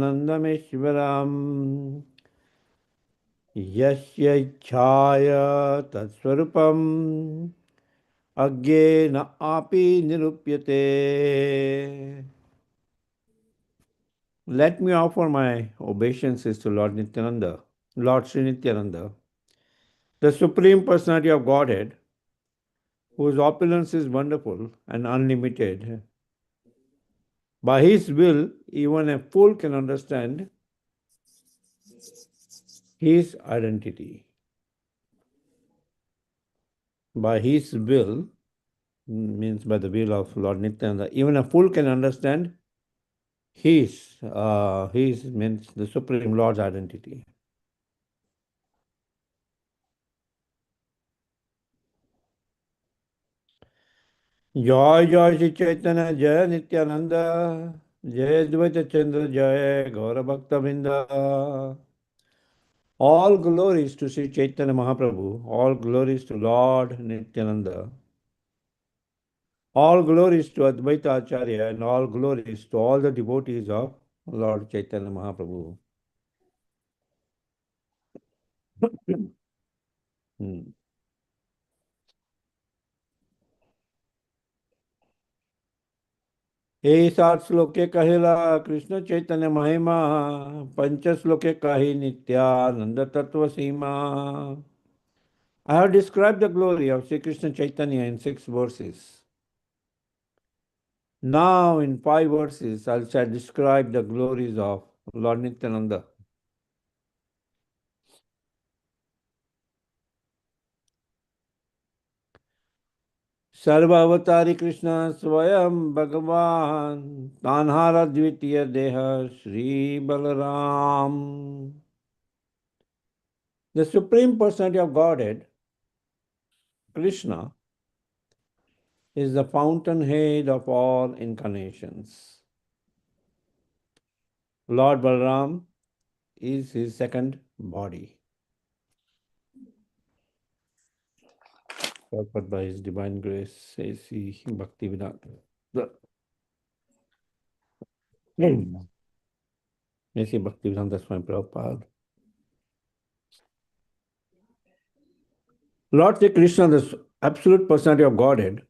Satchidanandameshwaram Yasya Chaya Tatswarupam Agyena Api Nirupyate. Let me offer my obeisances to Lord Nityananda, Lord Sri Nityananda, the Supreme Personality of Godhead, whose opulence is wonderful and unlimited. By His will, even a fool can understand His identity. By His will, means by the will of Lord Nityananda, even a fool can understand His means the Supreme Lord's identity. Jai Jai Shri Chaitanya Jai Nityananda Jai Dvaita Chandra Jai Gaura Bhakta Vrinda. All glories to Sri Chaitanya Mahaprabhu, all glories to Lord Nityananda, all glories to Advaita Acharya, and all glories to all the devotees of Lord Chaitanya Mahaprabhu. हे 7 श्लोके कहिला कृष्ण चैतन्य महिमा, 5 श्लोके कही नित्यानंद तत्व सीमा. I have described the glory of Sri Krishna Chaitanya in 6 verses. Now in 5 verses I shall describe the glories of Lord Nityananda. सर्वावतारी Krishna स्वयं भगवान, तान्हारा द्वितीय देह Shri Balram. The Supreme Personality of Godhead, Krishna, is the fountainhead of all incarnations. Lord Balaram is his second body. Prabhupada by his divine grace says he Bhakti Vedanta. May see Bhakti Vedanta Swami Prabhupada. Lord Sri Krishna, the absolute personality of Godhead,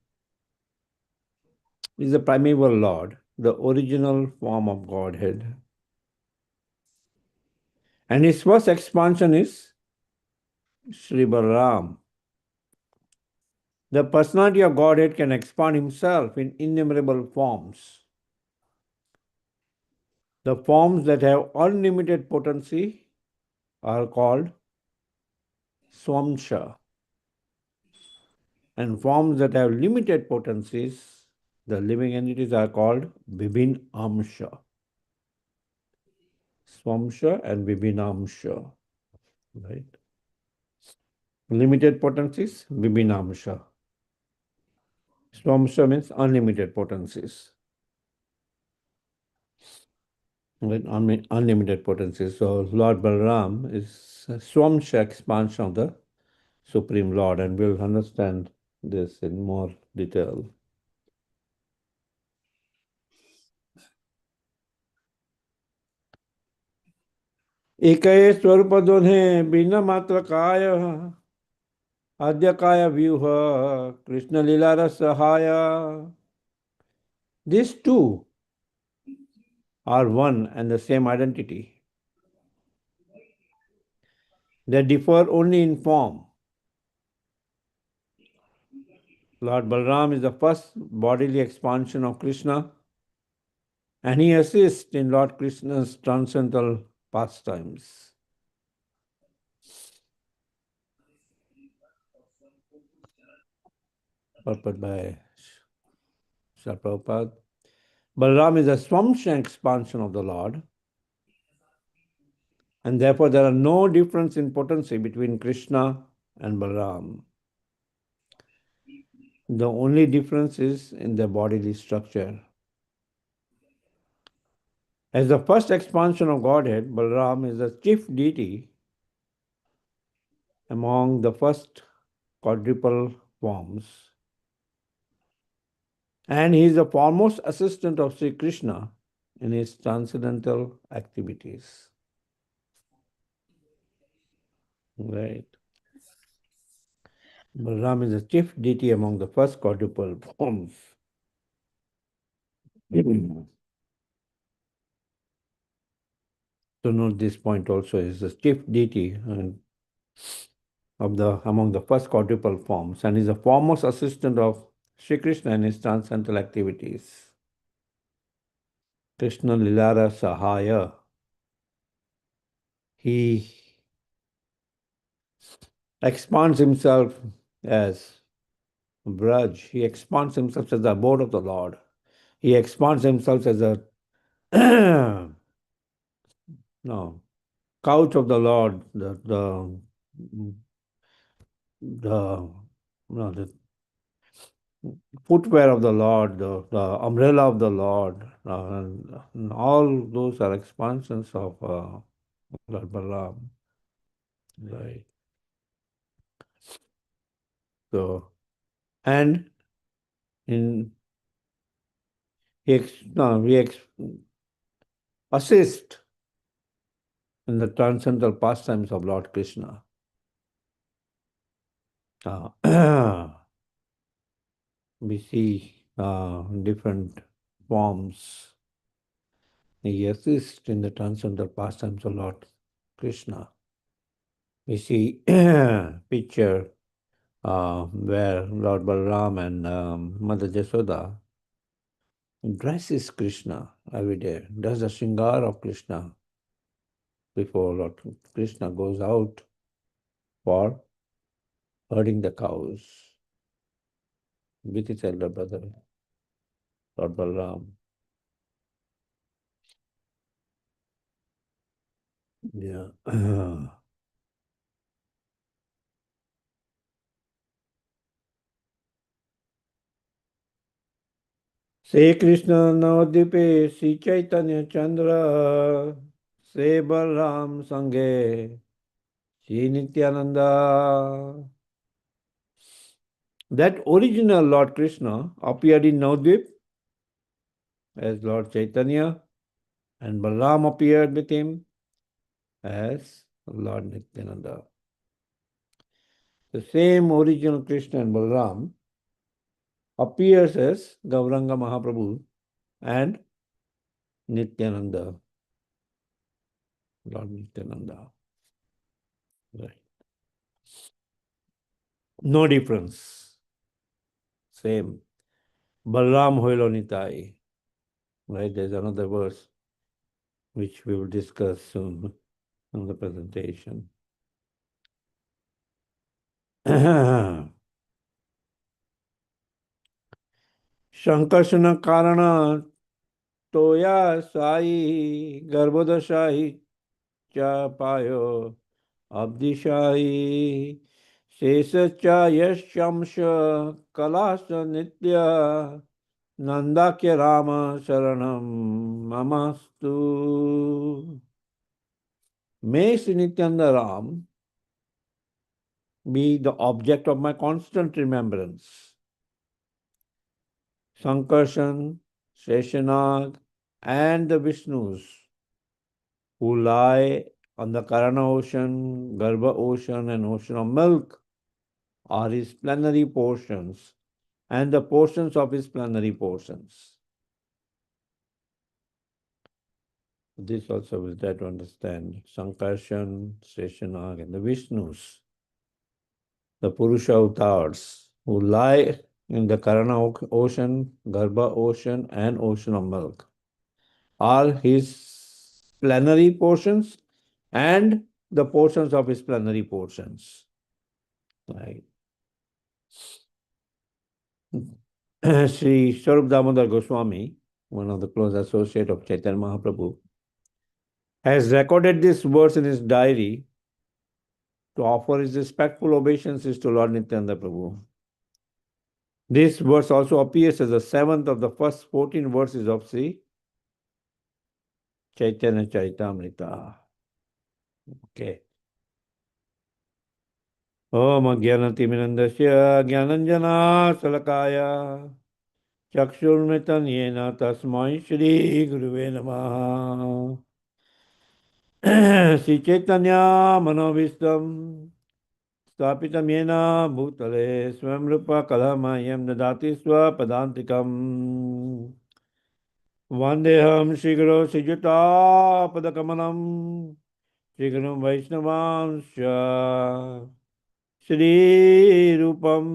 is the primeval Lord, the original form of Godhead. And his first expansion is Sri Balaram. The personality of Godhead can expand himself in innumerable forms. The forms that have unlimited potency are called Swamsha. And forms that have limited potencies, the living entities, are called Vibhinamsha. Swamsha and Vibhinamsha. Right? Limited potencies, Vibhinamsha. Swamsha means unlimited potencies. Right? Unlimited potencies. So Lord Balaram is a Swamsha expansion of the Supreme Lord, and we'll understand this in more detail. एकये स्वरूप दोन्हे बिना मात्र काय, आद्य काय व्यूह कृष्ण लीला रस सहाय. These two are one and the same identity. They differ only in form. Lord Balaram is the first bodily expansion of Krishna, and he assists in Lord Krishna's transcendental pastimes. Purport by Srila Prabhupada. Balaram is a Swamsha expansion of the Lord, and therefore there are no difference in potency between Krishna and Balaram. The only difference is in their bodily structure. As the first expansion of Godhead, Balaram is the chief deity among the first quadruple forms, and he is the foremost assistant of Sri Krishna in his transcendental activities. Right. Balaram is the chief deity among the first quadruple forms. To note this point also is the chief deity of the among the first quadruple forms and is a foremost assistant of Sri Krishna in his transcendental activities. Krishna Lilara Sahaya. He expands himself as Braj. He expands himself as the abode of the Lord. He expands himself as a no couch of the Lord, the no, the footwear of the Lord, the umbrella of the Lord, and all those are expansions of Lord Balaram. Right. So, and in he assist in the transcendental pastimes of Lord Krishna. We see different forms. He assists in the transcendental pastimes of Lord Krishna. We see picture where Lord Balaram and Mother Jasoda dresses Krishna every day, does the shringar of Krishna before Lord Krishna goes out for herding the cows with his elder brother, Lord Balaram. Yeah. Say Krishna Navadipe, Sri Chaitanya Chandra, Say Balaram Sange, Sri Nityananda. That original Lord Krishna appeared in Navadvip as Lord Chaitanya, and Balaram appeared with him as Lord Nityananda. The same original Krishna and Balaram appears as Gauranga Mahaprabhu and Nityananda, Lord Nityananda. Right. No difference. Same. Balaram Hoilo Nitai. Right, there's another verse which we will discuss soon in the presentation. Shankarsana Karana Toya Sai Garbhodashahi Cha Payo Abdishai Sesacha Yashamsha Kalasa Nitya Nandakya Rama Saranam Mamastu. May Sri Nityananda Ram be the object of my constant remembrance. Sankarshan, Sheshanag, and the Vishnus who lie on the Karana ocean, Garbha ocean, and ocean of milk are his plenary portions and the portions of his plenary portions. This also will try to understand Sankarshan, Sheshanag, and the Vishnus, the Purusha avatars who lie in the Karana ocean, Garbha ocean, and ocean of milk are his plenary portions and the portions of his plenary portions. Right. Sri Swarup Damodar Goswami, one of the close associates of Chaitanya Mahaprabhu, has recorded this verse in his diary to offer his respectful obeisances to Lord Nityananda Prabhu. This verse also appears as the seventh of the first 14 verses of Sri Chaitanya Charitamrita. Okay. Om Jnanatimirandasya Jnananjana Salakaya चक्षुर्मितं येन तस्मै श्रीगुरुवे नमः। श्रीचैतन्य मनोभीष्टं स्थापितं येन भूतले स्वयं रूप कलमयं ददाति स्वपदान्तिकम्। वन्देऽहं श्रीगुरो श्रीयुतापदकमलं श्रीगुरुं वैष्णवांश्च श्रीरूपं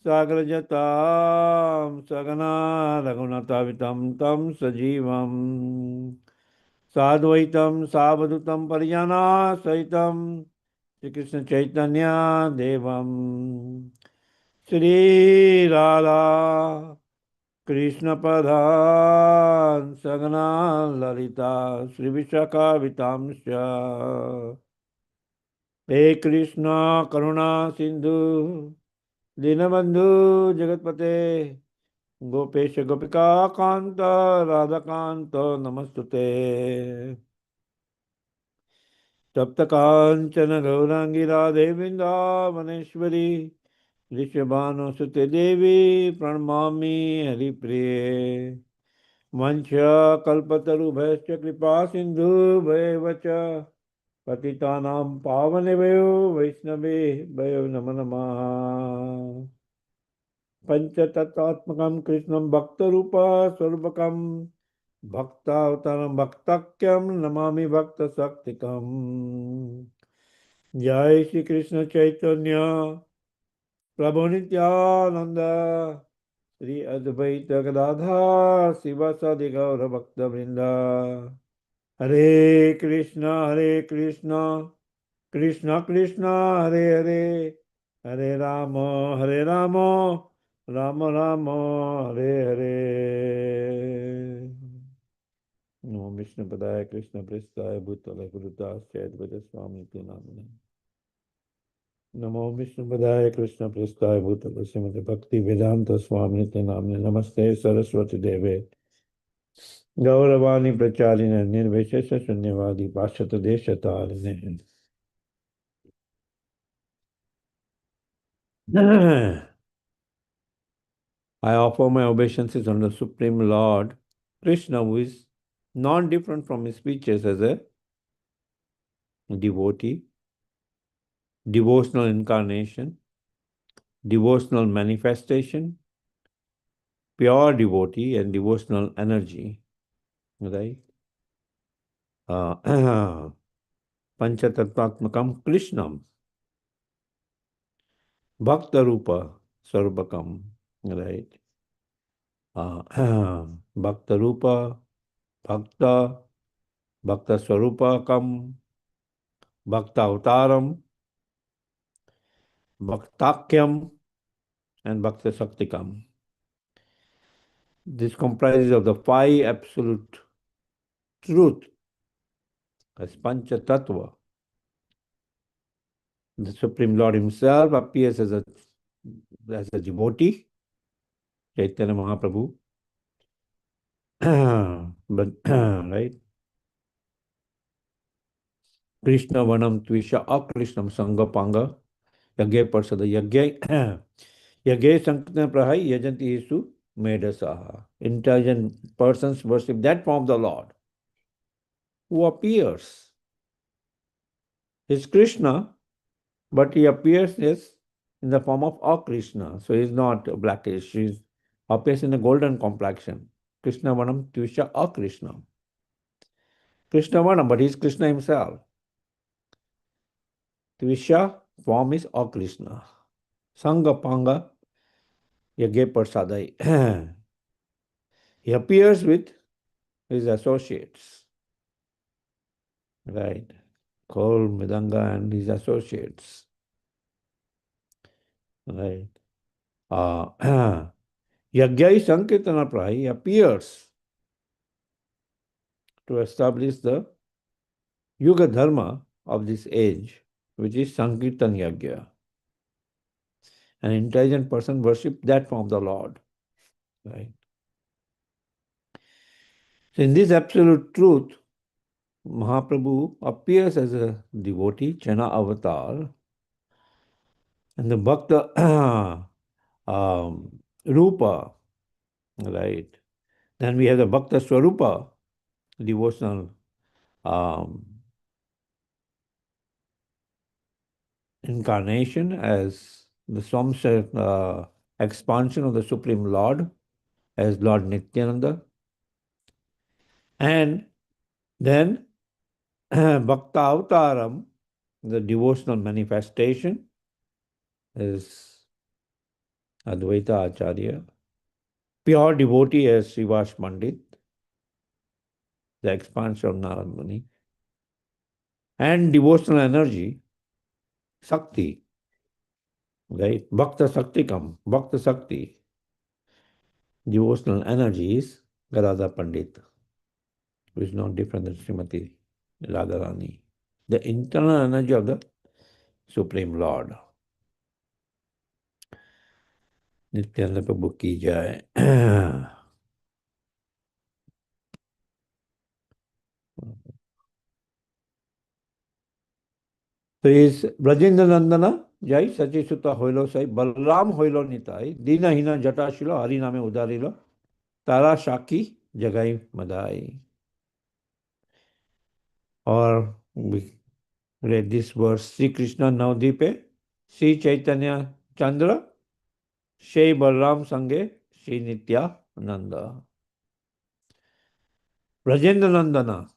सागरजतां सगना रघुनाथावितं तं सजीवं साद्वैतं सावधूतं परिजना सहितं श्रीकृष्णचैतन्य देवं श्रीराधा कृष्णपदान् सगना ललिता श्रीविशाखावितांश्च हे कृष्ण करुणा सिंधु दीनबंधु जगतपते गोपेश गोपिका कांत राधाकांत नमस्तुते। तप्त कांचन गौरांगी राधे वृंदावनेश्वरी ऋषभानुसुते देवी प्रणमामि हरिप्रिये। वंशकल्पतरुभ्यश्च कृपा सिन्धुभ्येव च पतितानां पावनेभ्यो वैष्णवेभ्यो नमो नमः। पंचतत्त्वात्मकं कृष्णं भक्तरूपस्वरूपकं भक्तावतारं भक्ताख्यं नमामि भक्तशक्तिकम्। जय श्री कृष्ण चैतन्य प्रभु नित्यानंद श्री अद्वैत गदाधर शिवासादि गौर भक्त वृंदा। हरे कृष्ण कृष्ण कृष्ण हरे हरे हरे राम राम राम हरे हरे। नमो विष्णुपदाय कृष्ण प्रेष्ठाय भूतले गुरुदास अद्वैत स्वामी के नाम। नमो विष्णुपदाय कृष्ण प्रेष्ठाय भूतले श्रीमते भक्ति वेदांत स्वामी के नाम। नमस्ते सरस्वती देवे गौरवाणी प्रचारिणे निर्विशेष शून्यवादी पाश्चात देश तारिणे। I offer my obeisances on the Supreme Lord Krishna, who is not different from his speeches as a devotee, devotional incarnation, devotional manifestation, pure devotee, and devotional energy. Right? Panchatattvatmakam Krishnam, Bhakta Rupa Sarvakam. Right? Bhakta Rupa, Bhakta, Bhakta Swarupakam, Bhakta Avtaram, Bhaktakyam, and Bhakta Shaktikam. This comprises of the five absolute truth as Pancha Tattva. The Supreme Lord himself appears as a devotee, Chaitanya Mahaprabhu. But right? Krishna Vanam Tvisha Akrishnam Sangapanga Yagya Parsada Yagya Yagya Sankirtan Prahai Yajanti Isu Medasaha. Intelligent persons worship that form of the Lord who appears. Is Krishna, but he appears as in the form of a Krishna. So he is not blackish. He appears in a golden complexion. Krishna Vanam Tvisha a Krishna. Krishna Vanam, but he is Krishna himself. Tvisha form is a Krishna. Sangha Panga Yagya Prasadai. He appears with his associates. Right. Kol, Midanga and his associates. Right. Yagyai Sankirtana Prahi appears to establish the Yuga Dharma of this age, which is Sankirtan Yagya. An intelligent person worships that form of the Lord. Right. So in this absolute truth, Mahaprabhu appears as a devotee, Chana avatar, and the Bhakta Rupa Right. Then we have the Bhakta Swarupa, devotional um, incarnation as the expansion of the Supreme Lord as Lord Nityananda. And then Bhakta Avtaram, the devotional manifestation, is Advaita Acharya. Pure devotee as Srivas Pandit, the expansion of Narad Muni. And devotional energy, Sakti, right? Bhakta Bhakta Sakti. Devotional energy is Gadadhar Pandit, who is not different than Srimati Radharani. The internal energy of the Supreme Lord. Nityananda Prabhu ki jai. So is Brajendra Nandana jai Sachi Sutta hoilo sai Balram hoilo nitai Dina hina jata shilo Hari name udarilo Tara Shaki jagai madai. Or we read this verse Sri Krishna Navdipe Sri Chaitanya Chandra Shri Balram Sange Sri Nitya Nanda. Brajendra Nandana,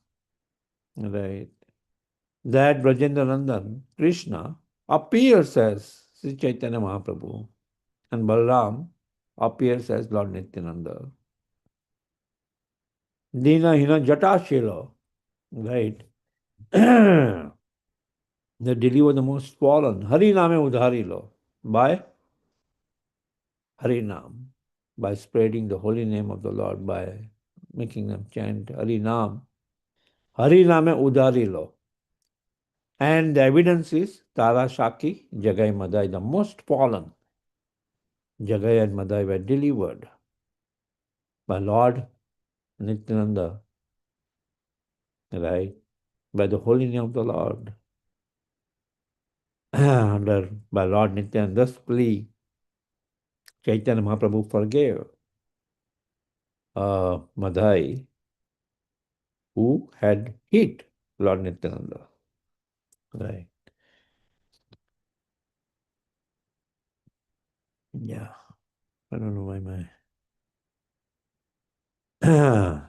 right? That Brajendra Nandan, Krishna, appears as Sri Chaitanya Mahaprabhu, and Balram appears as Lord Nityananda. Dina Hina Jatashila, right? They deliver the most fallen. Hari Name Udharilo, by Hari Nam, by spreading the holy name of the Lord, by making them chant Hari Nam. Hari Name Udharilo. And the evidence is Tara Shaki, Jagai Madai, the most fallen. Jagai and Madai were delivered by Lord Nityananda, right? By the holy name of the Lord. By Lord Nityananda's plea, Chaitanya Mahaprabhu forgave Madai, who had hit Lord Nityananda, right? Yeah, I don't know why my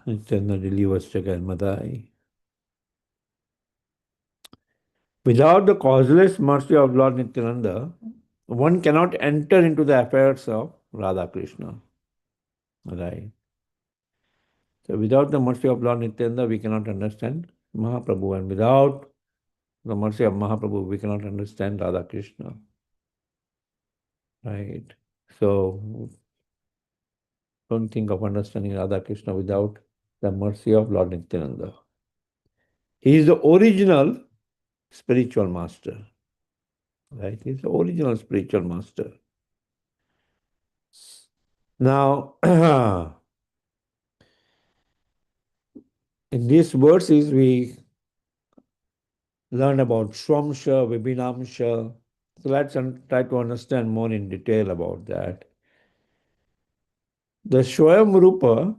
Nityananda delivers Jagai and Madai. Without the causeless mercy of Lord Nityananda, one cannot enter into the affairs of Radha Krishna. Right. So without the mercy of Lord Nityananda, we cannot understand Mahaprabhu. And without the mercy of Mahaprabhu, we cannot understand Radha Krishna. Right. So don't think of understanding Radha Krishna without the mercy of Lord Nityananda. He is the original spiritual master. Right. He is the original spiritual master. Now, in these verses, we learn about Swamsha, Vibhinamsha. So let's try to understand more in detail about that. The Swayamrupa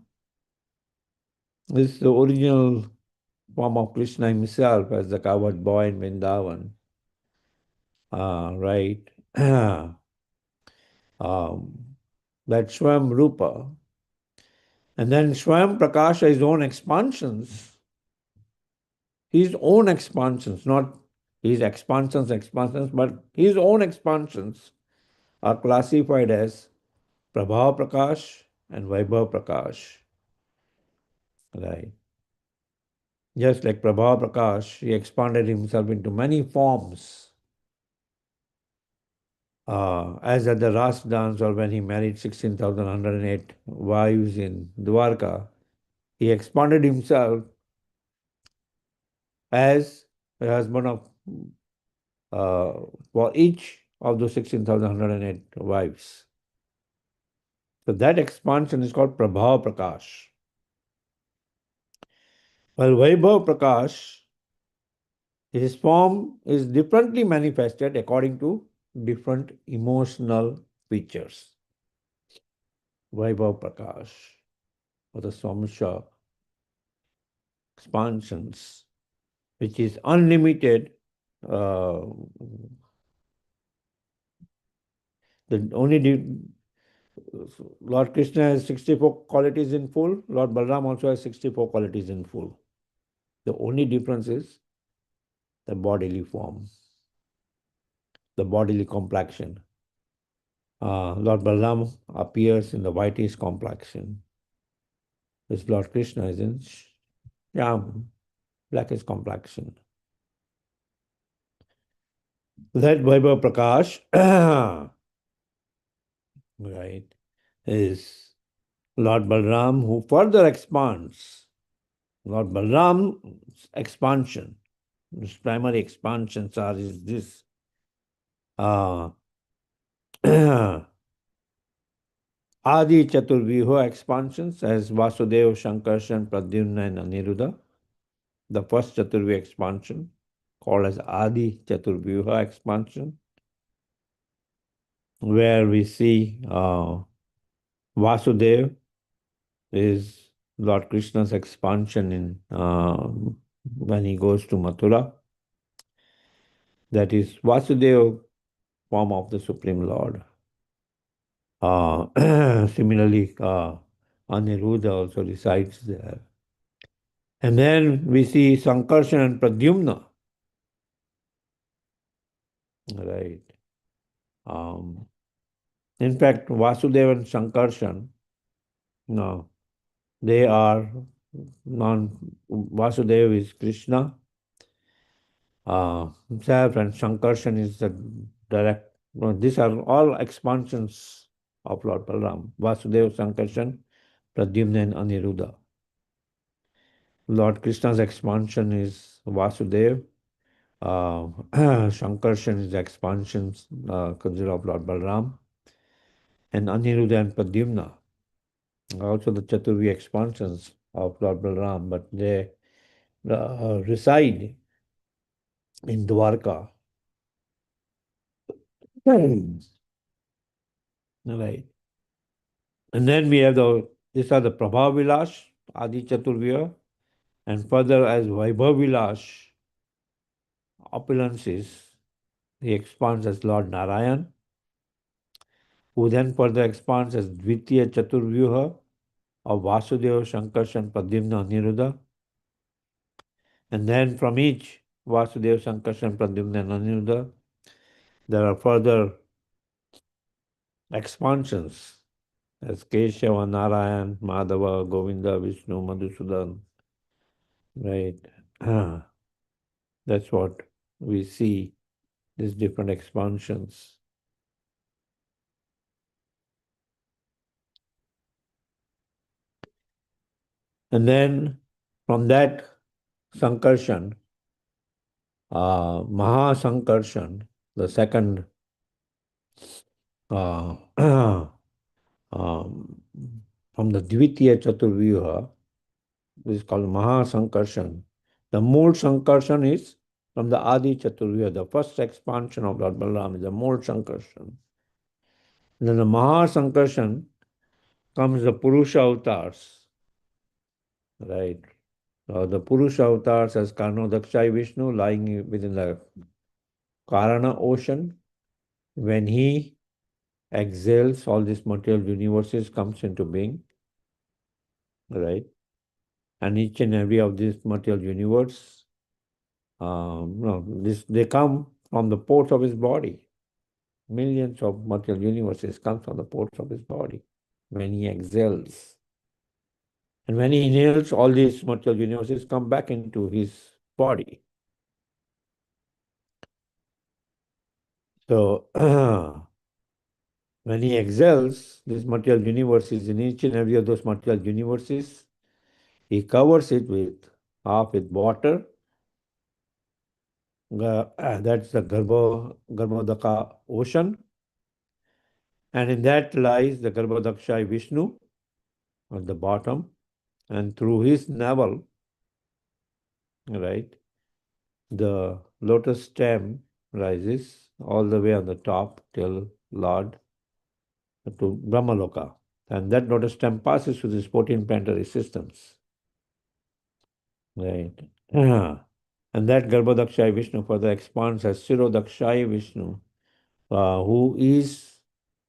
is the original form of Krishna himself as the cowherd boy in Vrindavan. Right? That Swayamrupa. And then Swayam Prakasha, his own expansions, not his expansions, but his own expansions are classified as Prabhav Prakash and Vaibhav Prakash. Right. Just like Prabhav Prakash, he expanded himself into many forms. As at the Ras dance or when he married 16,108 wives in Dwarka, he expanded himself as a husband of for each of those 16,108 wives. So that expansion is called Prabhav Prakash. While Vaibhav Prakash, his form is differently manifested according to different emotional features. Vaibhav Prakash, or the Samsha expansions, which is unlimited. Uh, the only Lord Krishna has 64 qualities in full. Lord Balaram also has 64 qualities in full. The only difference is the bodily form, the bodily complexion. Lord Balaram appears in the whitish complexion. This Lord Krishna is in Shyam, blackish complexion. That Vaibhav Prakash, right, is Lord Balaram who further expands. Lord Balaram's expansion, his primary expansions are is this. Adi Chaturvyuha expansions as Vasudeva, Shankarshan, Pradyumna and Aniruddha. The first Chaturvyuha expansion called as Adi Chaturvyuha expansion, where we see Vasudeva is Lord Krishna's expansion in when he goes to Mathura. That is Vasudeva, form of the Supreme Lord. Similarly, Aniruddha also resides there. And then we see Sankarshan and Pradyumna. Right. In fact, Vasudeva and Sankarshan, no, they are Vasudeva is Krishna himself, and Sankarshan is the direct. No, these are all expansions of Lord Balaram. Vasudeva, Sankarshan, Pradyumna, and Aniruddha. Lord Krishna's expansion is Vasudeva. Shankarshan is the expansions considered of Lord Balaram. And Aniruddha and Pradyumna, also the Chaturvi expansions of Lord Balaram, but they reside in Dwarka. Right. And then we have these are the Prabhav Vilash, Adi Chaturviya, and further as Vaibhav Vilash, opulences, he expands as Lord Narayan, who then further expands as Dvitiya Chaturvyuha of Vasudeva, Shankarshan, Pradyumna, Aniruddha. And then from each Vasudeva, Sankarshan, Pradyumna, and Aniruddha, there are further expansions as Keshava, Narayan, Madhava, Govinda, Vishnu, Madhusudan. Right. That's what we see, these different expansions. And then from that Sankarshan, Maha Sankarshan, the second from the Dvitiya Chaturvyuha, this is called Maha Sankarshan. The Mool Sankarshan is from the Adi Chaturvyuha, the first expansion of Lord Balaram is the Mool Sankarshan. Then the Maha Sankarshan comes the Purusha avatars, right? The Purusha avatars as Karnodakshai Vishnu lying within the Karana ocean. When he exhales, all these material universes comes into being, right? And each and every of these material universe, they come from the pores of his body. Millions of material universes come from the pores of his body when he exhales. And when he inhales, all these material universes come back into his body. So when he exhales, this material universes, in each and every of those material universes, he covers it with half with water. That's the Garbhodaka ocean. And in that lies the Garbhodakshai Vishnu at the bottom. And through his navel, right, the lotus stem rises all the way on the top till Lord to Brahmaloka. And that lotus stem passes through these 14 planetary systems. Right. And that Garbhodakshaya Vishnu further expands as Sirodakshaya Vishnu, who is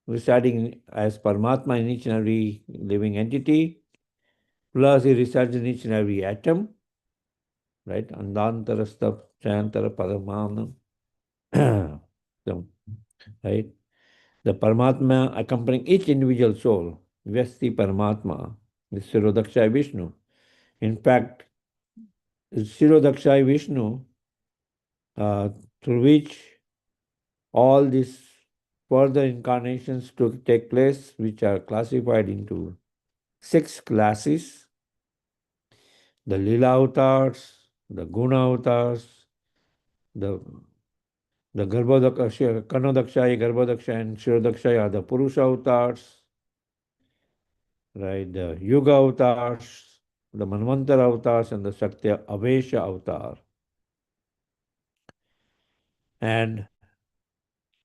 residing as Paramatma in each and every living entity, plus he resides in each and every atom, right? Andantarastha Chayantara Paramanam. Right? The Paramatma accompanying each individual soul, Vyasti Paramatma, the Sirodakshaya Vishnu. In fact, Sirodakshaya Vishnu, uh, through which all these further incarnations to take place, which are classified into 6 classes: the Lila avatars, the Guna avatars, the Garbhodakshaya, Kanodakshaya, Garbhodakshaya, and Shirodakshaya are the Purusha avatars, right? The Yuga avatars, the Manvantara avatars, and the Satya Avesha avatar. And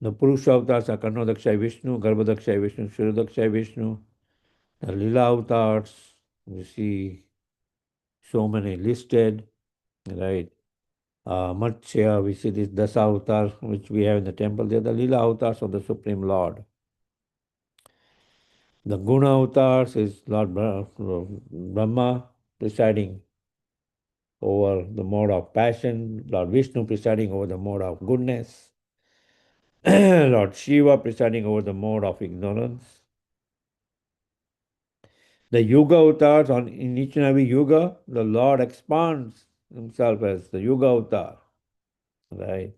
the Purusha avatars are Kanodakshaya Vishnu, Garbhodakshaya Vishnu, Shirodakshaya Vishnu. The Lila avatars, you see so many listed, right? Matsya, we see this Dasa avatar, which we have in the temple. They are the Lila avatars of the Supreme Lord. The Guna avatars is Lord Brahma presiding over the mode of passion, Lord Vishnu presiding over the mode of goodness, Lord Shiva presiding over the mode of ignorance. The Yuga avatars, in each and every Yuga, the Lord expands himself as the Yuga avatar, right?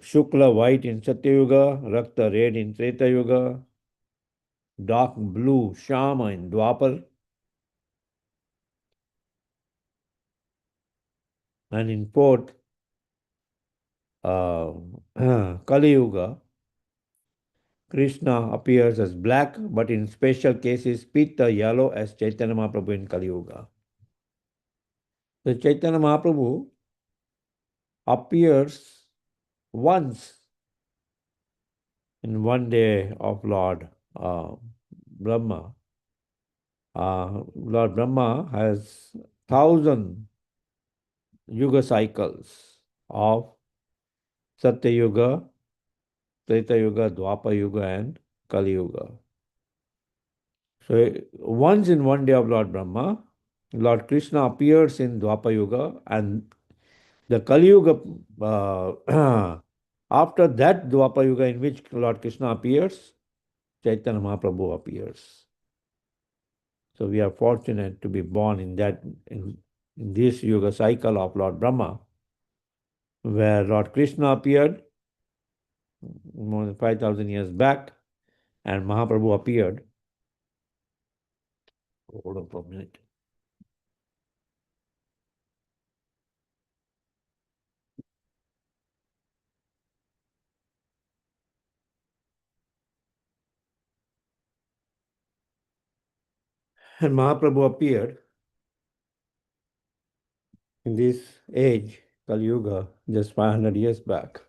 Shukla white in Satya Yuga, Rakta red in Treta Yuga, dark blue Shama in Dwapar, and in fourth uh, Kali Yuga, Krishna appears as black, but in special cases, Pitta yellow as Chaitanya Mahaprabhu in Kali Yuga. The Chaitanya Mahaprabhu appears once in one day of Lord Brahma. Lord Brahma has 1,000 yuga cycles of Satya Yuga, Treta Yuga, Dwapar Yuga, and Kali Yuga. So once in one day of Lord Brahma, Lord Krishna appears in Dwapar Yuga, and the Kali Yuga, after that Dwapar Yuga in which Lord Krishna appears, Chaitanya Mahaprabhu appears. So we are fortunate to be born in this Yuga cycle of Lord Brahma, where Lord Krishna appeared more than 5,000 years back, and Mahaprabhu appeared. Hold on for a minute. And Mahaprabhu appeared in this age, Kali Yuga, just 500 years back.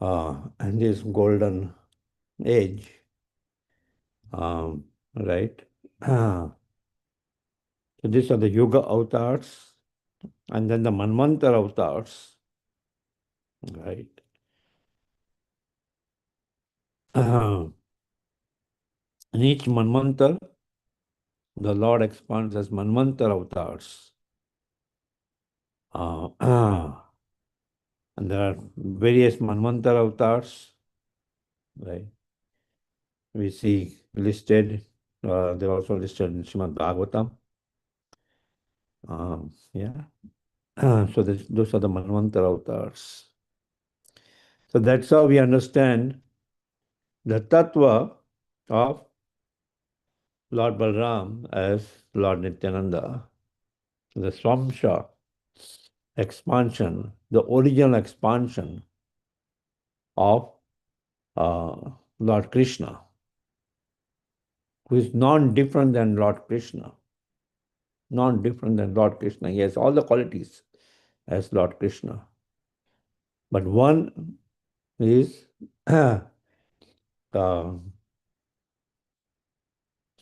And this golden age, right? So these are the Yuga avatars, and then the Manvantara avatars, right? In each Manvantar, the Lord expands as Manvantara avatars. And there are various Manvantara avatars, right? We see listed, they're also listed in Srimad Bhagavatam. Yeah. So those are the Manvantara avatars. So that's how we understand the tattva of Lord Balram as Lord Nityananda, the Swamsha expansion, the original expansion of Lord Krishna, who is non-different than Lord Krishna. Non-different than Lord Krishna. He has all the qualities as Lord Krishna. But one is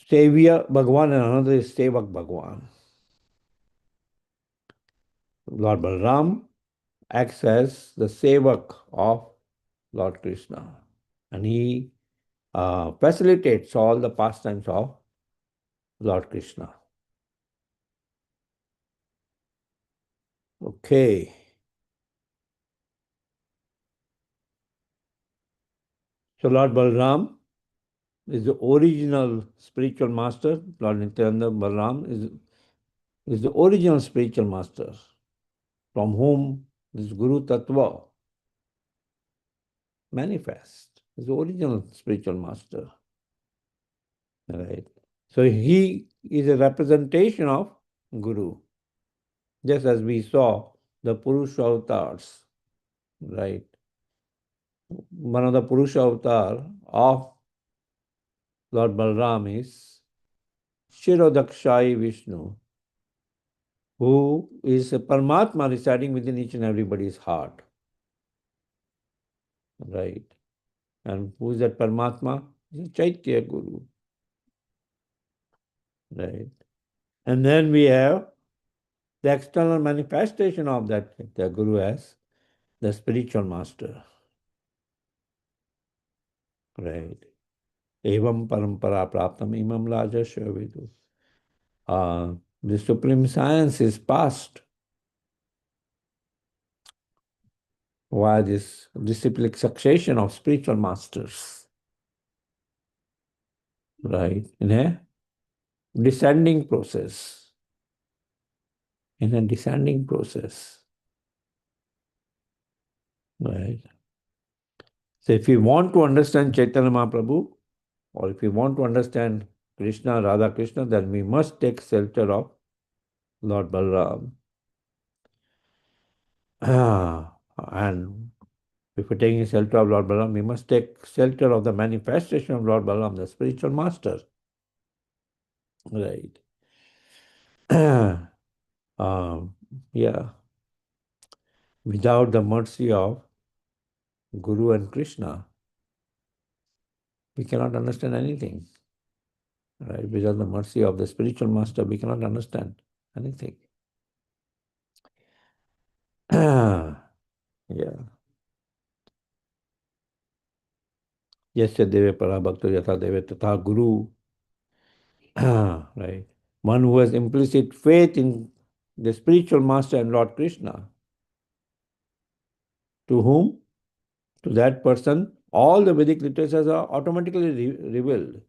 Savior Bhagwan and another is Sevak Bhagwan. Lord Balram acts as the Sevak of Lord Krishna, and he facilitates all the pastimes of Lord Krishna. Okay. So Lord Balram is the original spiritual master. Lord Nityananda Balram is the original spiritual master from whom this Guru Tattva manifests. Is the original spiritual master. Right. So he is a representation of Guru. Just as we saw the Purusha avatars, right? One of the Purusha avatar of Lord Balram is Shirodakshai Vishnu, who is a Paramatma residing within each and everybody's heart. Right. And who is that Paramatma? It's a Chaitya Guru. Right. And then we have the external manifestation of that the Guru as the spiritual master. Right. Evam parampara praptam imam rajasya vidu. The supreme science is passed via this disciplic succession of spiritual masters. Right. In a descending process. In a descending process. Right. So if you want to understand Chaitanya Mahaprabhu, or if you want to understand Krishna, Radha Krishna, then we must take shelter of Lord Balram. And if we're taking shelter of Lord Balaram, we must take shelter of the manifestation of Lord Balaram, the spiritual master. Right. Yeah. Without the mercy of Guru and Krishna, we cannot understand anything. Right. Without the mercy of the spiritual master, we cannot understand anything. Yeah. Yasya deve parabhakto yatha deve tatha guru. Right. One who has implicit faith in the spiritual master and Lord Krishna, to whom, to that person, all the Vedic literatures are automatically revealed.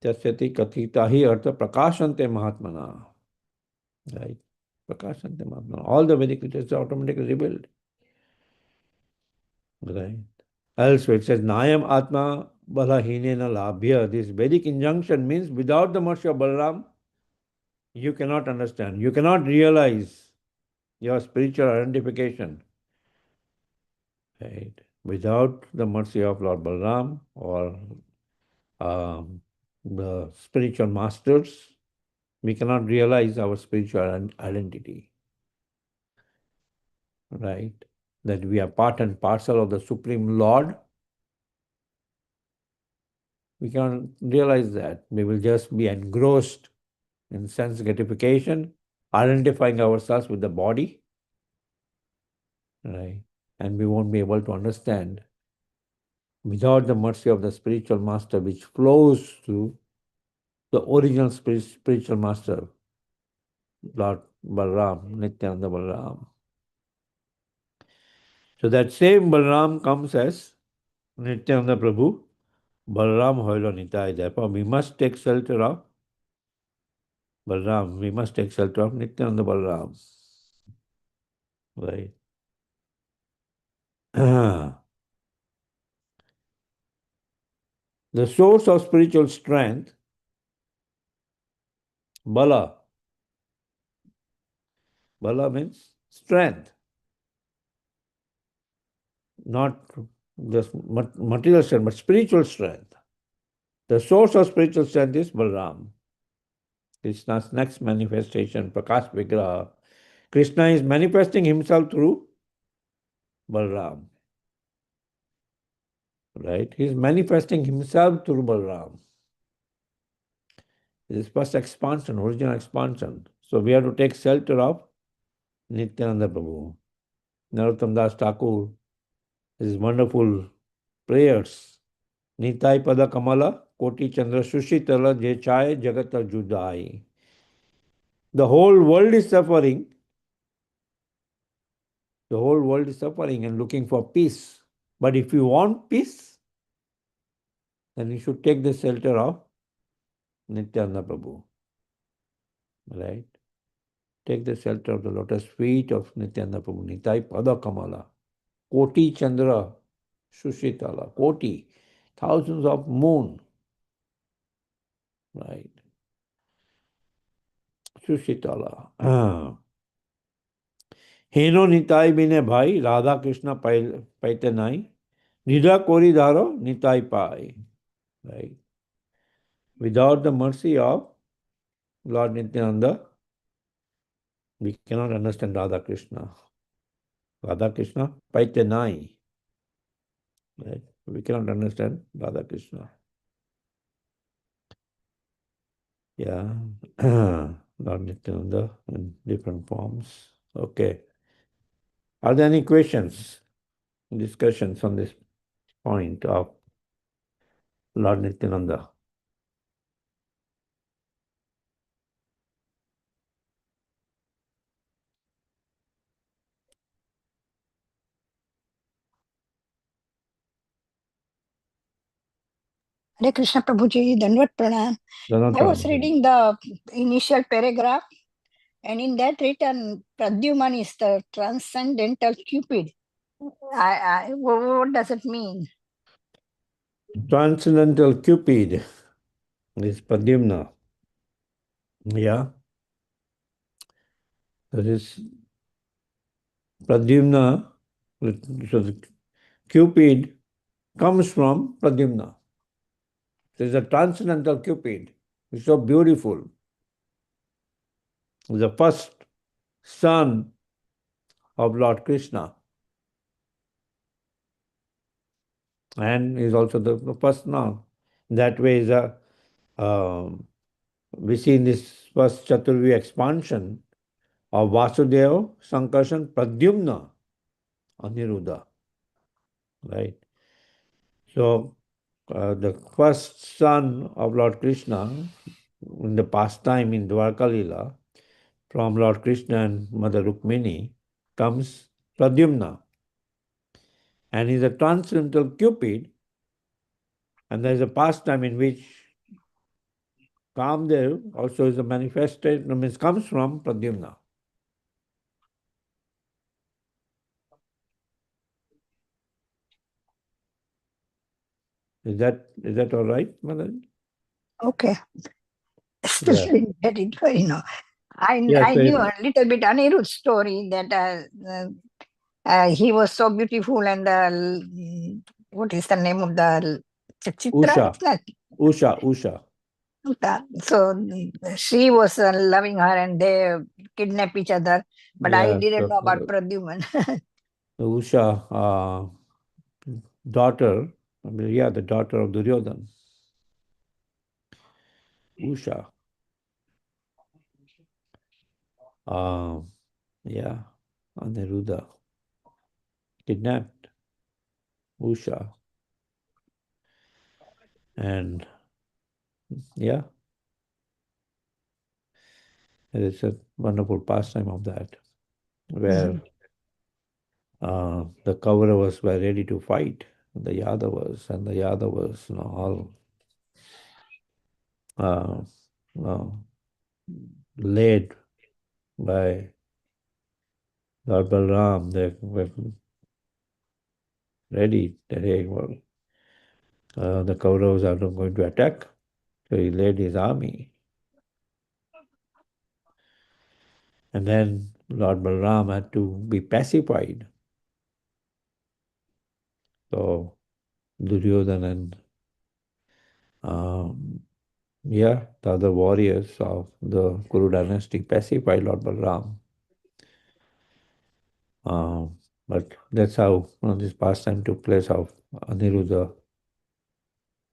Tasyati kathita hi artha prakashante mahatmana. Right? Prakashante mahatmana. All the Vedic literatures are automatically revealed. Right? Elsewhere it says, Nayam atma balahinena labhya. This Vedic injunction means without the mercy of Balaram, you cannot understand. You cannot realize your spiritual identification. Right? Without the mercy of Lord Balaram or the spiritual masters, we cannot realize our spiritual identity. Right? That we are part and parcel of the Supreme Lord. We cannot realize that. We will just be engrossed in sense gratification, identifying ourselves with the body. Right? And we won't be able to understand without the mercy of the spiritual master, which flows through the original spiritual master, Lord Balram, Nityananda Balram. So that same Balram comes as Nityananda Prabhu, Balram Hoilo Nitai. Therefore, we must take shelter of Balram. We must take shelter of Nityananda Balram. Right. The source of spiritual strength, Bala. Bala means strength. Not just material strength, but spiritual strength. The source of spiritual strength is Balram. Krishna's next manifestation, Prakash Vigraha. Krishna is manifesting himself through Balram. right? He's manifesting himself through Balram. This first expansion, original expansion. So we have to take shelter of Nityananda Prabhu. Narottam Das Thakur, his wonderful prayers. Nitai Pada Kamala, Koti Chandra Sushitala Jechai Jagata Judai. The whole world is suffering. The whole world is suffering and looking for peace. But if you want peace, then you should take the shelter of Nityananda Prabhu. Right? Take the shelter of the lotus feet of Nityananda Prabhu. Nitai Pada Kamala. Koti Chandra Sushitala. Koti. Thousands of moon. Right? Sushitala. Heno Nitai bine bhai. Radha Krishna paite nai. Nida kori dharo Nitai pai. Right? Without the mercy of Lord Nityananda, we cannot understand Radha Krishna. Radha Krishna paite nai. Right? We cannot understand Radha Krishna. Yeah. Lord Nityananda in different forms. Okay. Are there any questions, discussions on this point of Lord Nityananda? Hare Krishna Prabhuji, Dandavat Pranam. I was reading the initial paragraph, and in that written, Pradyuman is the transcendental Cupid. What does it mean? Transcendental Cupid is Pradyumna. Yeah. That is Pradyumna. So the Cupid comes from Pradyumna. There is a transcendental Cupid. It's so beautiful. The first son of Lord Krishna. And is also the first now. That way is we see in this first Chaturvi expansion of Vasudeva, Sankarshan, Pradyumna, Aniruddha. Right? So the first son of Lord Krishna in the past time in Dwarka Lila from Lord Krishna and Mother Rukmini comes Pradyumna. And he's a transcendental Cupid, and there is a pastime in which Kamdev also is a manifestation, means comes from Pradyumna. Is that all right, Mother? Okay. Especially that I Yes, knew a little bit Anirudh's story that he was so beautiful and what is the name of the Chitra? Usha. So she was loving her and they kidnap each other. But I Yes, didn't know about Pradyuman. Usha, daughter, the daughter of Duryodhan. Usha. Aniruddha. Kidnapped Usha. And yeah, there is a wonderful pastime of that, where the Kauravas were ready to fight the Yadavas, and the Yadavas, all led by Lord Balram. They were ready that, hey, the Kauravas are not going to attack. So he led his army. And then Lord Balram had to be pacified. So Duryodhana and the other warriors of the Kuru dynasty pacified Lord Balram. But that's how this pastime took place of Aniruddha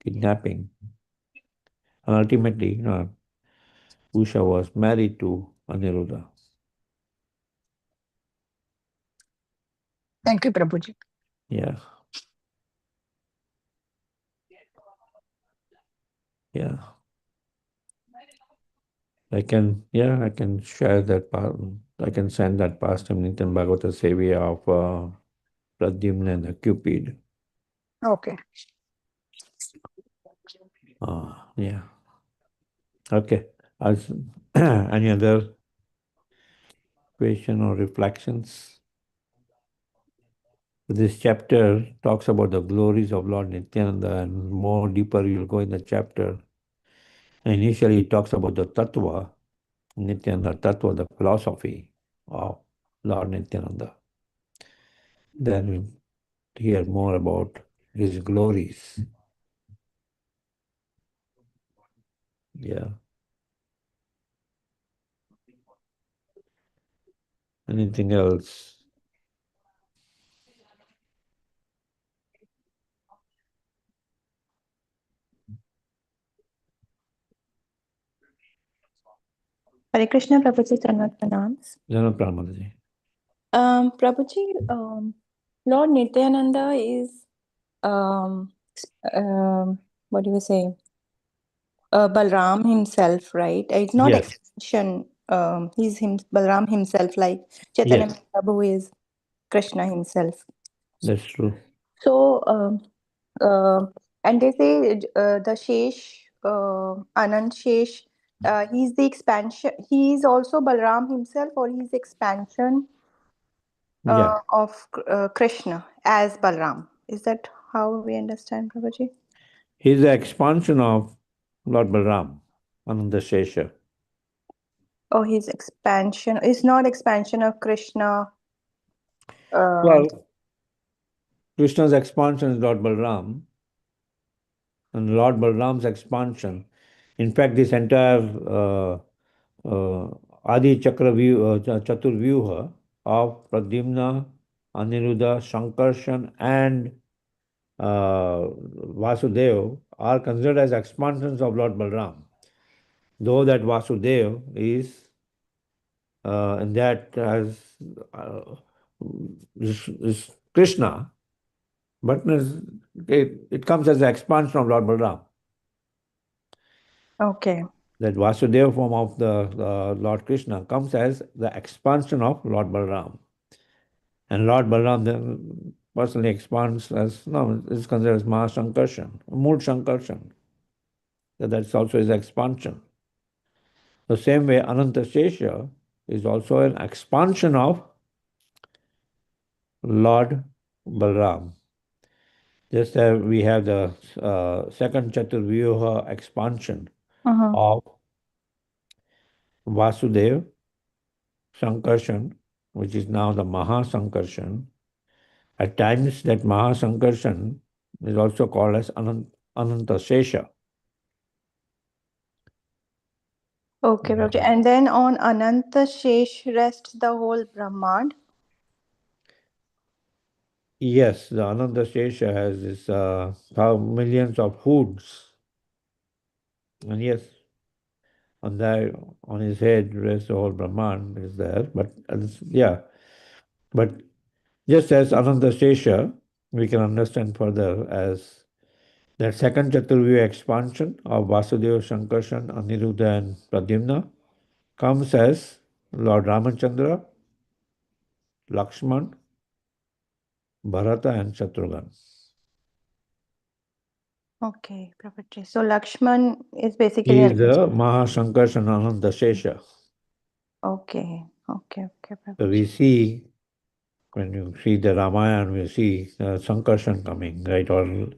kidnapping. And ultimately, Usha was married to Aniruddha. Thank you, Prabhuji. Yeah, yeah. I can share that part. I can send that past Nitin Bhagavata Sevya of Pradyumna and the Cupid. Okay. Yeah. Okay. As, any other question or reflections? This chapter talks about the glories of Lord Nityananda, and more deeper you'll go in the chapter. Initially, it talks about the tattva, Nityananda tattva, the philosophy of Lord Nityananda. Then we hear more about his glories. Yeah. Anything else? Hare Krishna, Prabhuji, Tanvat Pranams. Jana Pramadaji. Prabhuji, Lord Nityananda is, what do you say, Balram himself, right? It's not Yes. extension. Balram himself, like Chaitanya Yes, Prabhu is Krishna himself. that's true. So, and they say the Shesh, Anand Shesh, he's the expansion. He is also Balram himself, or he's expansion Yeah. of Krishna as Balram. Is that how we understand, Prabhuji? He's the expansion of Lord Balram, Ananda Shesha. Oh, his expansion is not expansion of Krishna. Well, Krishna's expansion is Lord Balram, and Lord Balram's expansion. In fact, this entire Adi Chakra Chaturvyuha of Pradyumna, Aniruddha, Shankarshan, and Vasudeva are considered as expansions of Lord Balram. Though that Vasudeva is and that has is Krishna, but it comes as an expansion of Lord Balram. Okay. That Vasudeva form of the Lord Krishna comes as the expansion of Lord Balram. And Lord Balram then personally expands as, no, is considered as Mahashankarshan, Mood Shankarshan. So that's also his expansion. The same way Ananta Shesha is also an expansion of Lord Balram. Just as we have the second Chaturvyuha expansion of Vasudev, Sankarshan, which is now the Mahasankarshan. At times, that Mahasankarshan is also called as Ananta Shesha. Okay, Prabhuji. And then on Ananta Shesh rests the whole Brahmand. Yes, the Ananta Shesha has this millions of hoods. And yes, on his head rests the whole Brahman is there. But yeah, but just as Ananta Shesha, we can understand further as that second Chaturvyuha expansion of Vasudeva, Shankarshan, Aniruddha and Pradyumna comes as Lord Ramachandra, Lakshman, Bharata and Shatrughan. Okay, Prabhuji. So Lakshman is basically He is the Mahashankarshan Ananta Shesha. Okay, okay, So we see, when you see the Ramayana, we see Sankarshan coming, right? Or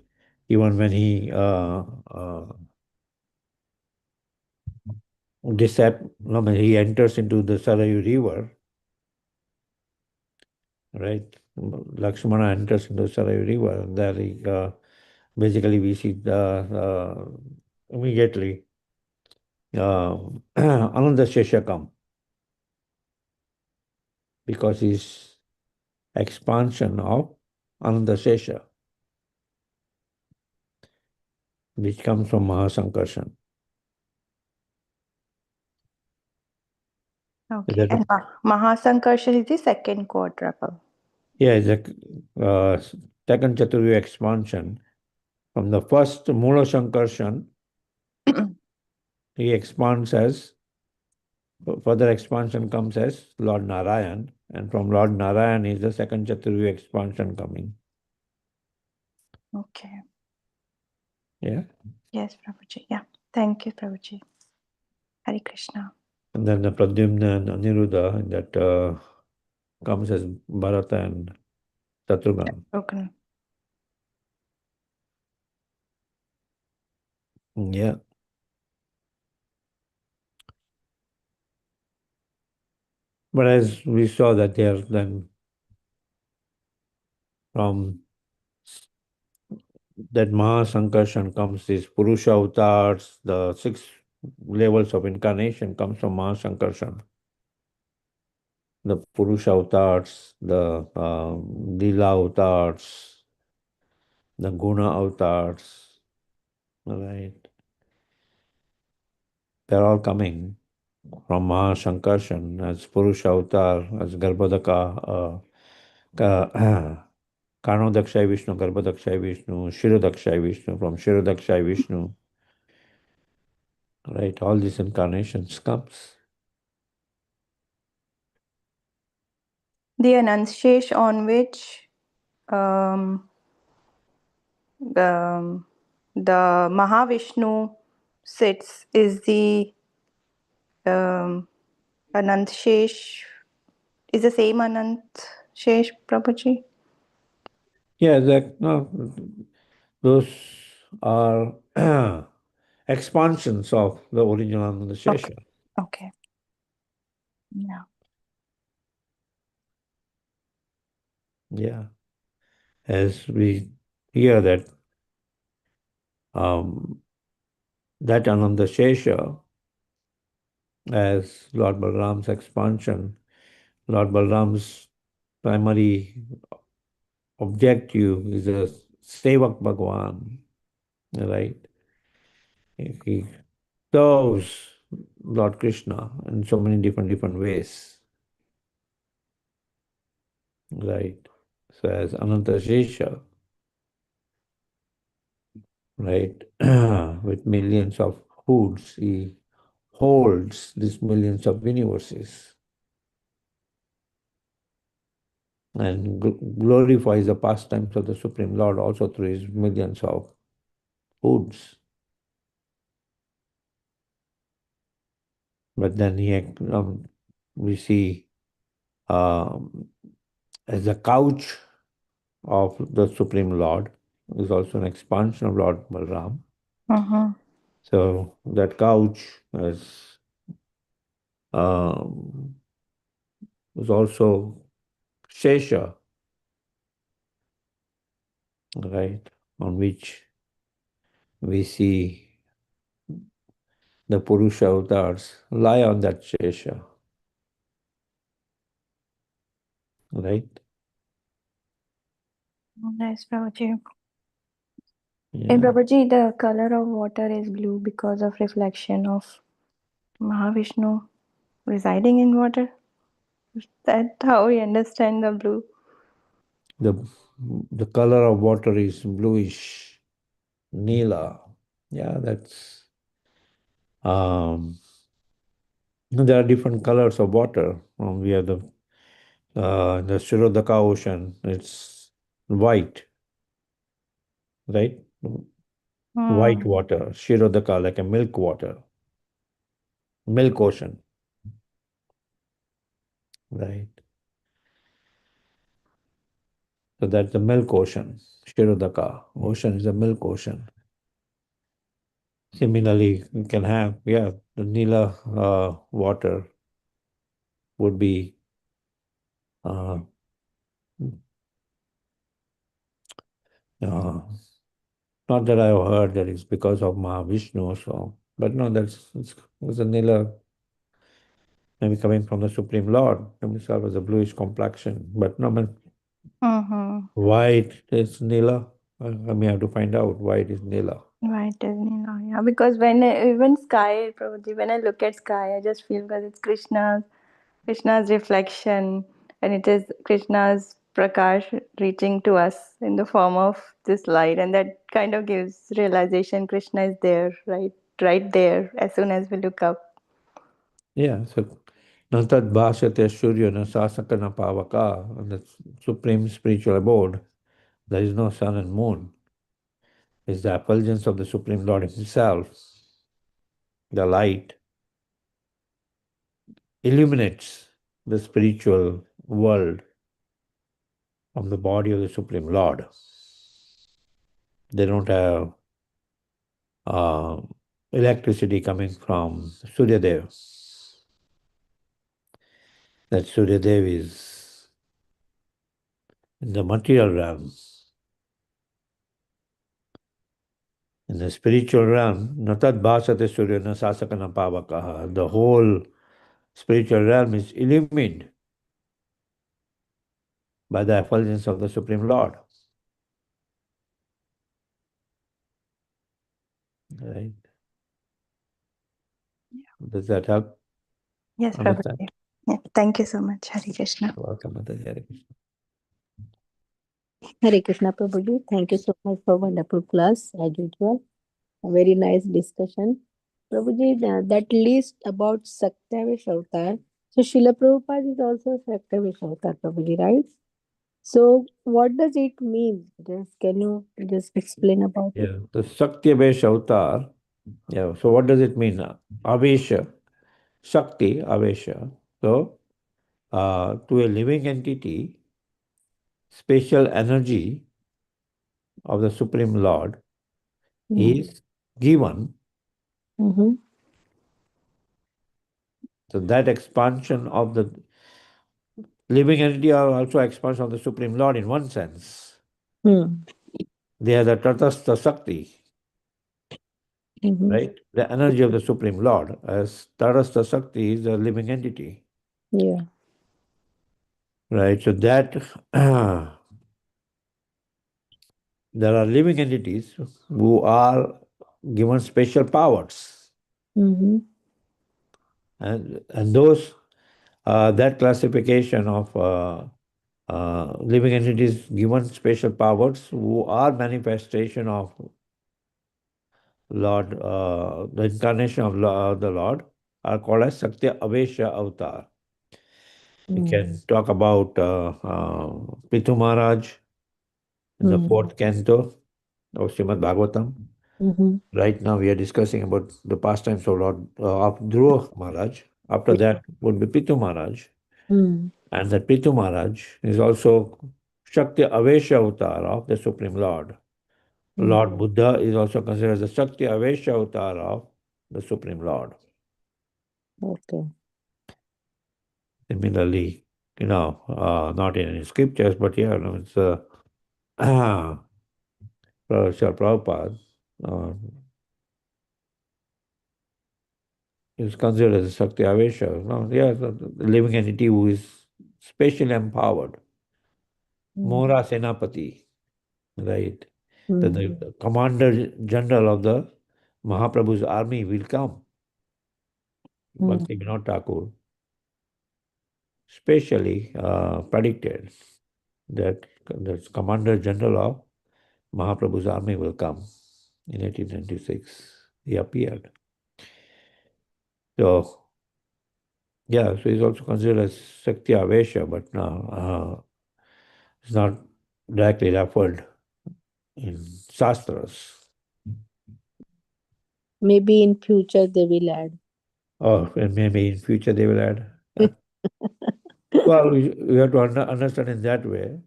even when he he enters into the Sarayu river, right? Lakshmana enters into Sarayu river, and there he, basically we see immediately Ananda Shesha come, because he's expansion of Ananda Shesha. which comes from Mahasankarshan. Okay. And Mahasankarshan is the second quadruple. Yeah, it's a second Chaturvya expansion. From the first Mula Sankarshan, he expands as, further expansion comes as Lord Narayan, and from Lord Narayan is the second Chaturvya expansion coming. Okay. Yeah. Yes, Prabhuji. Yeah. Thank you, Prabhuji. Hare Krishna. And then the Pradyumna and Aniruddha, that comes as Bharata and Shatrughan. Okay. Yeah. But as we saw that they are then from that Mahasankarshan comes these Purusha avatars, the 6 levels of incarnation comes from Mahasankarshan. The Purusha avatars, the Lila avatars, the Guna avatars, right? They're all coming from Mahasankarshan as Purusha avatar, as Garbhodaka, Karnodakshay Vishnu, Garbhodakshay Vishnu, Shirodakshay Vishnu, from Shirodakshay Vishnu, right? All these incarnations comes. The Anantshesh on which the Mahavishnu sits is the Anant Shesh. Is the same Anant Shesh, Prabhuji? Yeah, no, those are expansions of the original Ananda Shesha. Okay. Yeah. Yeah. As we hear that that Ananda Shesha, as Lord Balram's expansion, Lord Balram's primary objective is a Sevak Bhagwan, right? He serves Lord Krishna in so many different ways, right? So as Ananta Shesha, right, with millions of hoods, he holds these millions of universes and glorifies the pastimes of the Supreme Lord also through his millions of hoods. But then we see as a couch of the Supreme Lord is also an expansion of Lord Balram. So that couch is also Shesha, right, on which we see the Purusha avatars lie on that Shesha, right? Nice, Prabhuji. Yeah. And Prabhuji, the color of water is blue because of reflection of Mahavishnu residing in water. Is that how we understand the blue? The color of water is bluish, Nila. Yeah, that's there are different colors of water. We have the Shirodaka ocean. It's white, right? White water, Shirodaka, like a milk water, milk ocean, right? So that's the milk ocean, Shirodaka. Ocean is a milk ocean. Similarly, you can have, the Nila water would be uh, not that I've heard that it's because of Mahavishnu or so, but no, it's a Nila maybe coming from the Supreme Lord himself as a bluish complexion, but no, man, white is Nila. I may have to find out why it is Nila. Why it is Nila? Yeah, because when even sky, Prabhuji, when I look at sky, I just feel because it's Krishna's reflection, and it is Krishna's prakash reaching to us in the form of this light, and that kind of gives realization Krishna is there, right there, as soon as we look up. Yeah, so Natad Bhasate Surya Nasasaka Pavaka, on the supreme spiritual abode, there is no sun and moon. It's the effulgence of the Supreme Lord Himself. The light illuminates the spiritual world from the body of the Supreme Lord. They don't have uh, electricity coming from Suryadev. That Suryadev is in the material realm. In the spiritual realm, natad bhasate surya nasasakana pavakaha. The whole spiritual realm is illumined by the effulgence of the Supreme Lord. Right? Does that help? Yes, Understand? Prabhuji. Yeah, thank you so much, Hari Krishna. Welcome, Mataji. Hare Krishna. Hare Krishna Prabhuji. Thank you so much for wonderful class as usual. A very nice discussion. Prabhuji, that list about Sakyavesh Avatar. So Srila Prabhupada is also Sakyavesh Avatar, Prabhuji, right? So what does it mean? Can you just explain about it? Yeah, the Shakti Avesh avatar. Yeah, so what does it mean? Avesha, Shakti, Avesha. So, to a living entity, special energy of the Supreme Lord is given. Mm-hmm. So that expansion of the living entity are also expansion of the Supreme Lord in one sense. Mm-hmm. They are the Tatastha Shakti, Mm-hmm. right? The energy of the Supreme Lord, as Tatastha Shakti is a living entity. Yeah. Right, so that there are living entities who are given special powers, Mm-hmm. and those that classification of living entities given special powers who are manifestation of Lord, the incarnation of the Lord, are called as Satya Avesha Avatar. We can talk about Prithu Maharaj in the fourth canto of Srimad Bhagavatam. Mm-hmm. Right now we are discussing about the pastimes of Lord of Dhruva Maharaj. After that would be Prithu Maharaj. Mm-hmm. And that Prithu Maharaj is also Shakti Avesha Avatar of the Supreme Lord. Lord Buddha is also considered as the Shakti Avesha Avatar of the Supreme Lord. Okay. Similarly, not in any scriptures, but yeah, it's Srila Prabhupada is considered as a Shakti Avesha. No, yeah, the living entity who is specially empowered. Mora Senapati, right? The commander general of the Mahaprabhu's army will come. Bhakti Vinod Thakur specially predicted that the commander general of Mahaprabhu's army will come in 1896. He appeared. So, yeah, so he's also considered as Shakti Avesha, but now it's not directly referred in Shastras. Maybe in future they will add. Or maybe in future they will add. Well, we have to understand in that way.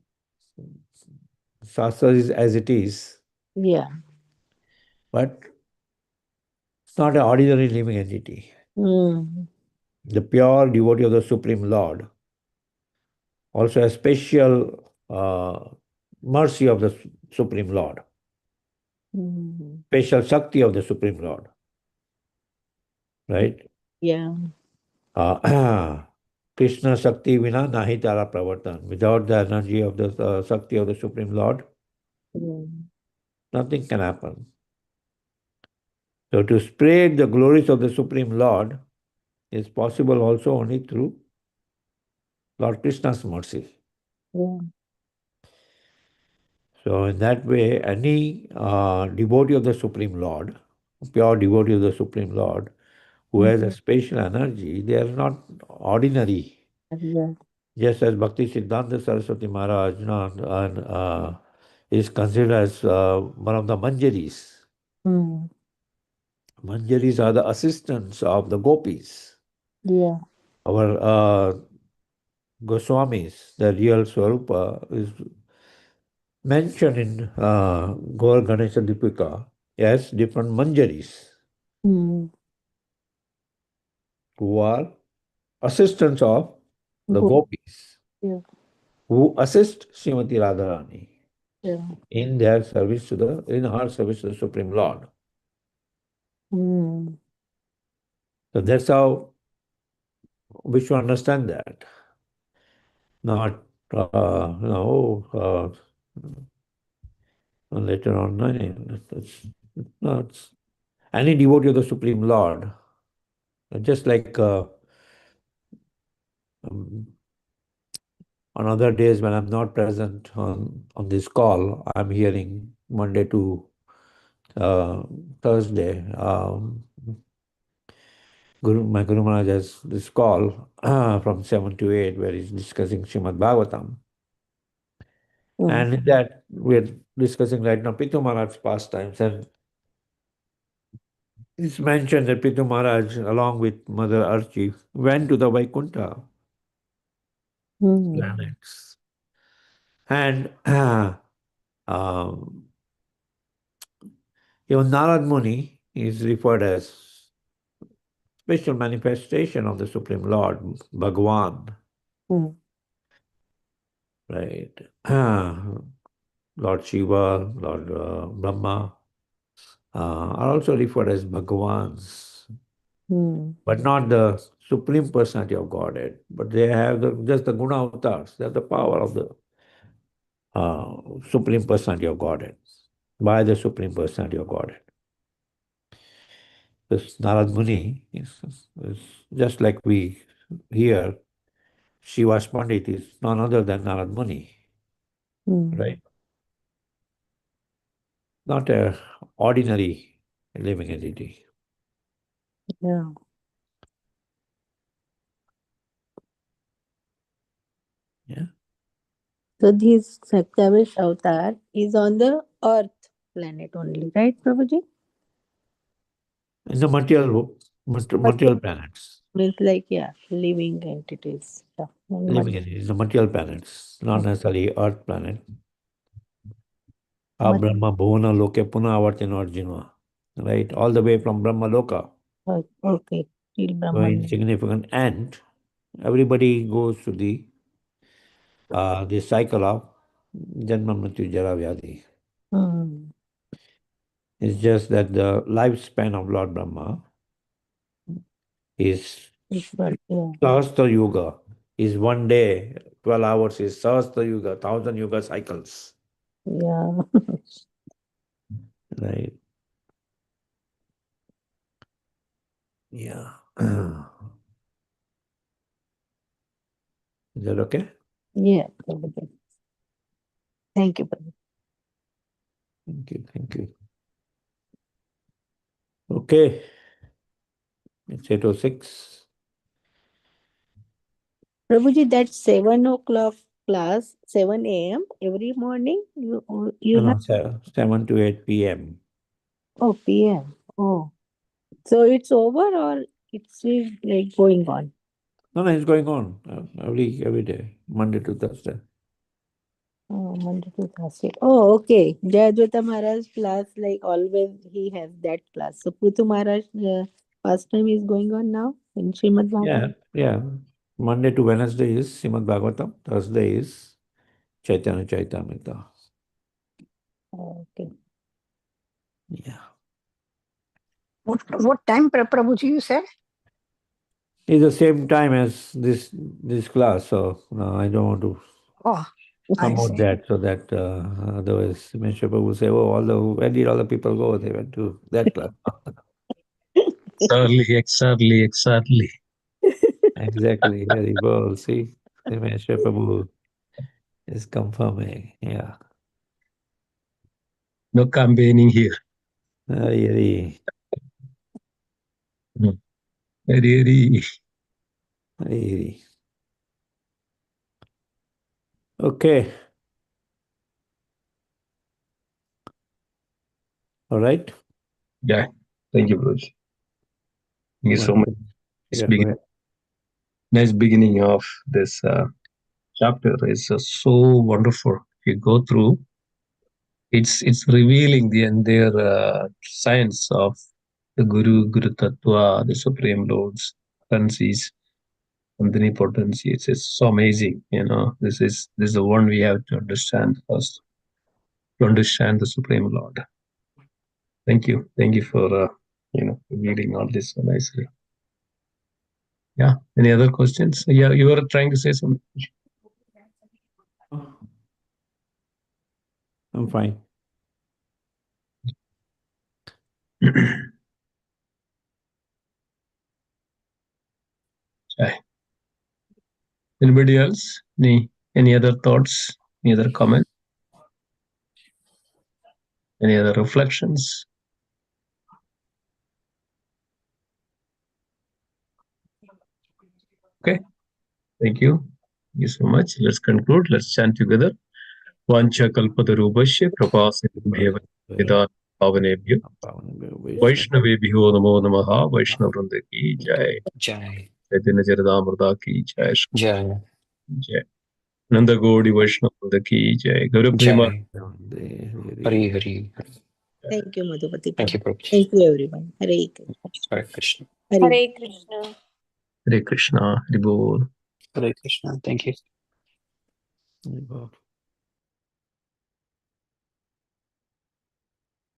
Shastra is as it is, Yeah. but it's not an ordinary living entity. Mm. The pure devotee of the Supreme Lord also has special mercy of the Supreme Lord, Mm. special Shakti of the Supreme Lord, right? Yeah. Krishna Shakti vina nahi tara pravartan. Without the energy of the Shakti of the Supreme Lord, Mm. nothing can happen. So to spread the glories of the Supreme Lord is possible also only through Lord Krishna's mercy. Yeah. So in that way, any devotee of the Supreme Lord, pure devotee of the Supreme Lord, who has a special energy, they are not ordinary. Yeah. Just as Bhakti Siddhanta Saraswati Maharaj is considered as one of the Manjaris. Mm. Manjaris are the assistants of the gopis. Yeah. Our Goswamis, the real Swarupa, is mentioned in Gaur Ganesha Dipika as different Manjaris Mm. who are assistants of the Go. gopis, Yeah. who assist Srimati Radharani Yeah. in their service to in her service to the Supreme Lord. Mm. So that's how we should understand that. Not, later on, no, it's any devotee of the Supreme Lord, just like um, on other days when I'm not present on this call, I'm hearing Monday to Thursday. My Guru Maharaj has this call from 7 to 8 where he's discussing Srimad Bhagavatam. And in that, we're discussing right now Pitu Maharaj's pastimes. And it's mentioned that Pitu Maharaj, along with Mother Archie, went to the Vaikuntha planets. And um, even Narad Muni is referred as special manifestation of the Supreme Lord, Bhagavan. Mm. Right? Lord Shiva, Lord Brahma are also referred as Bhagavans, but not the Supreme Personality of Godhead, but they have just the guna avatars, they have the power of the Supreme Personality of Godhead, by the Supreme Personality of Godhead. This Narad Muni is just like we hear, Shiva's Pandit is none other than Narad Muni, right? Not a ordinary living entity. Yeah. Yeah. So this Sakyavish avatar is on the Earth planet only, right, Prabhuji? In the material planets. Means like, yeah, living entities. Yeah. Living entities, the material planets, not necessarily Earth planet. Brahma Bhuvana Loke Puna Avartino Arjuna. Right? All the way from Brahma Loka. Okay. Till So Brahman. insignificant ant. Everybody goes to the cycle of Janma Mrityu Jara Vyadhi. It's just that the lifespan of Lord Brahma is Sahastra Yuga. Is one day, 12 hours is Sahastra Yuga, 1,000 Yuga cycles. Yeah. Right. Yeah. Is that okay? Yeah. Prabhuji. Thank you, Prabhuji. Thank you. Thank you. Okay. It's 8:06. Prabhuji, that 7 o'clock class, 7 a.m. every morning, you have? 7 to 8 p.m. Oh, p.m. Oh. So it's over or it's still like going on? No, it's going on every day, Monday to Thursday. Oh, Monday to Thursday. Oh, okay. Jayadvata Maharaj class, like always, he has that class. So Puthu Maharaj first time is going on now in Srimad Bhagavatam. Yeah. Monday to Wednesday is Srimad Bhagavatam. Thursday is Caitanya Caritamrita. Okay. Yeah. What time, Prabhuji, you said? It's the same time as this class, so no, I don't want to. Oh, promote that, so that otherwise Mr. Prabhu will say, oh, where did all the people go? They went to that club. Exactly. Exactly. Very well. See, the Mr. Prabhu is confirming. Yeah. No campaigning here. Very. Very. Okay. All right. Yeah. Thank you, Bruce. Thank you so much. Yeah, go ahead. Nice beginning of this chapter is so wonderful. If you go through, it's revealing the entire science of the Guru Tattva, the Supreme Lord's potencies, omnipotency. It's so amazing. This is the one we have to understand first, to understand the Supreme Lord. Thank you for reading all this so nicely. Yeah. Any other questions? Yeah, you were trying to say something. I'm fine. Anybody else? Any other thoughts? Any other comments? Any other reflections? Okay. Thank you. Thank you so much. Let's conclude. Let's chant together. Vancha kalpatarubhasya krapasindhubheva vedanta pavanebhyo Vaishnavebhyo namo namaha Vaishnavvrinda ki jai. Jai. Chaitanya Charitamrita ki jai. Jai. Jai. Nanda Gaudi Vaishnavvrinda ki jai. Gaura Prema. Jai. Hari Hari. Thank you, Madhupati. Thank you, Prabhuji. Thank you, everyone. Hare Krishna. Hare Krishna. Hare Krishna. Hare Krishna. Hare Bol. Hare Krishna. Thank you. Very well.